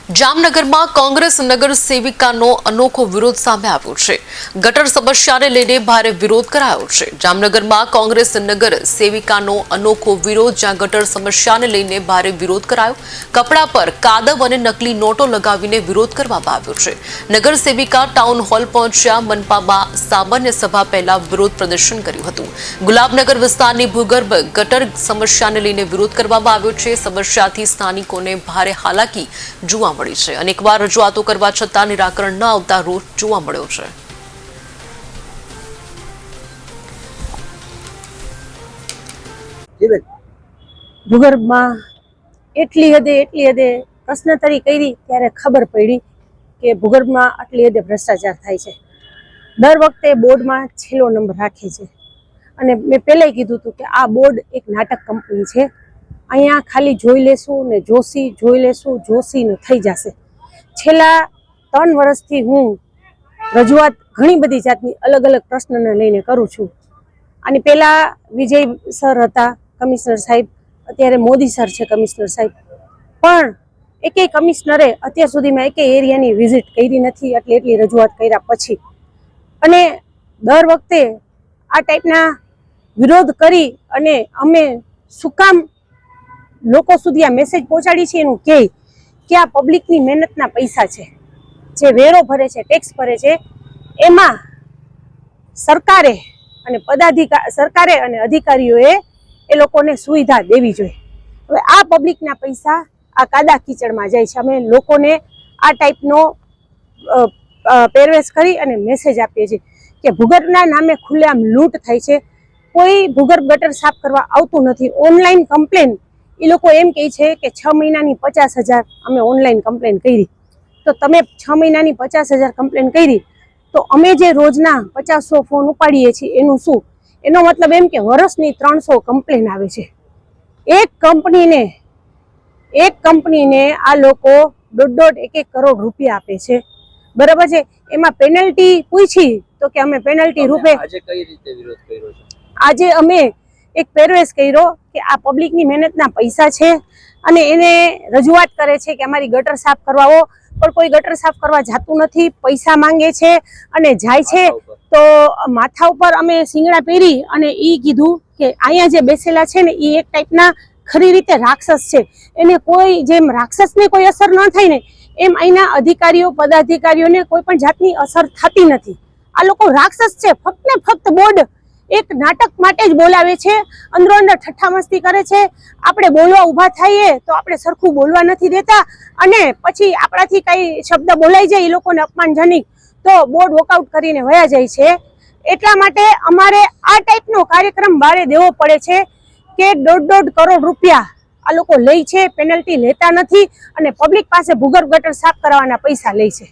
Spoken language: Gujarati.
જામનગરમાં કોંગ્રેસ નગર સેવિકાનો અનોખો વિરોધ સામે આવ્યો છે। ગટર સમસ્યાને લઈને ભારે વિરોધ કરાયો છે। જામનગરમાં કોંગ્રેસ નગર સેવિકાનો અનોખો વિરોધ, જ્યાં ગટર સમસ્યાને લઈને ભારે વિરોધ કરાયો। કપડા પર કાદવ અને નકલી નોટો લગાવીને વિરોધ કરવામાં આવ્યો છે। નગર સેવિકા ટાઉન હોલ પહોંચ્યા। મનપામાં સામાન્ય સભા પહેલા વિરોધ પ્રદર્શન કર્યું હતું। ગુલાબનગર વિસ્તારની ભૂગર્ભ ગટર સમસ્યાને લઈને વિરોધ કરવામાં આવ્યો છે। સમસ્યાથી સ્થાનિકોને ભારે હાલાકી જોવા મળી છે। અનેકવાર રજૂઆતો કરવા છતાં નિરાકરણ ન આવતા રોષ જોવા મળ્યો છે। ભૂગર્ભમાં એટલી હદે પ્રશ્નોત્તરી કરી ત્યારે ખબર પડી કે ભૂગર્ભમાં આટલી હદે ભ્રષ્ટાચાર થાય છે। દર વખતે બોર્ડમાં છેલ્લો નંબર રાખે છે અને મેં પહેલાં કીધું હતું કે આ બોર્ડ એક નાટક કંપની છે। અહીંયા ખાલી જોઈ લેશું ને જોઈ લેશું જોશીને થઈ જશે। છેલ્લા 3 વર્ષથી હું રજૂઆત ઘણી બધી જાતની અલગ અલગ પ્રશ્નને લઈને કરું છું। આની પહેલાં વિજય સર હતા કમિશનર સાહેબ, અત્યારે મોદી સર છે કમિશનર સાહેબ, પણ એકેય કમિશનરે અત્યાર સુધીમાં એકેય એરિયાની વિઝિટ કરી નથી। એટલી રજૂઆત કર્યા પછી અને દર વખતે આ ટાઈપના વિરોધ કરી અને અમે શું કામ લોકો સુધી આ મેસેજ પહોંચાડી છે એનું કે આ પબ્લિકની મહેનતના પૈસા છે, જે વેરો ભરે છે, ટેક્સ ભરે છે, એમાં સરકારે અને અધિકારીઓએ એ લોકોને સુવિધા દેવી જોઈએ। હવે આ પબ્લિકના પૈસા આ કાદા કીચડમાં જાય છે। અમે લોકોને આ ટાઈપનો પહેરવેશ કરી અને મેસેજ આપીએ છીએ કે ભૂગર્ભના નામે ખુલ્લેઆમ લૂંટ થાય છે। કોઈ ભૂગર્ભ ગટર સાફ કરવા આવતું નથી। ઓનલાઈન કમ્પ્લેન એ લોકો એમ કહે છે કે 6 મહિનાની 50,000 અમે ઓનલાઈન કમ્પ્લેન કરી। તો તમે 6 મહિનાની 50,000 કમ્પ્લેન કરી તો અમે જે રોજના 50-100 ફોન ઉપાડીએ છીએ એનું શું? એનો મતલબ એમ કે વર્ષની 300 કમ્પ્લેન આવે છે। એક કંપનીને આ લોકો 1.5 કરોડ રૂપિયા આપે છે, બરાબર છે। એમાં પેનલ્ટી પૂછી તો કે અમે પેનલ્ટી રૂપે આજે કઈ રીતે વિરોધ કર્યો છે? આજે અમે એક પહેરવેશ કર્યો કે આ પબ્લિકની મહેનતના પૈસા છે અને એને રજૂઆત કરે છે કે અમારી ગટર સાફ કરવાઓ, પણ કોઈ ગટર સાફ કરવા જતું નથી, પૈસા માંગે છે અને જાય છે। તો માથા ઉપર અમે શિંગડા પહેરી અને એ કીધું કે અહીંયા જે બેસેલા છે ને એ એક ટાઈપના ખરી રીતે રાક્ષસ છે। એને કોઈ જેમ રાક્ષસને કોઈ અસર ન થાય ને એમ અહીંના અધિકારીઓ પદાધિકારીઓને કોઈ પણ જાતની અસર થતી નથી। આ લોકો રાક્ષસ છે। ફક્ત ને ફક્ત બોર્ડ એક નાટક માટે જ બોલાવે છે, અંદરો અંદર ઠઠ્ઠા મસ્તી કરે છે। આપણે બોલવા ઊભા થઈએ તો આપણે સરખું બોલવા નથી દેતા અને પછી આપણાથી કઈ શબ્દ બોલાઈ જાય એ લોકોને અપમાનજનક તો બોર્ડ વોકઆઉટ કરીને વયા જાય છે। એટલા માટે અમારે આ ટાઈપનો કાર્યક્રમ બહાર દેવો પડે છે કે 1.5 કરોડ રૂપિયા આ લોકો લે છે, પેનલ્ટી લેતા નથી અને પબ્લિક પાસે ભૂગર્ભ ગટર સાફ કરવાના પૈસા લે છે।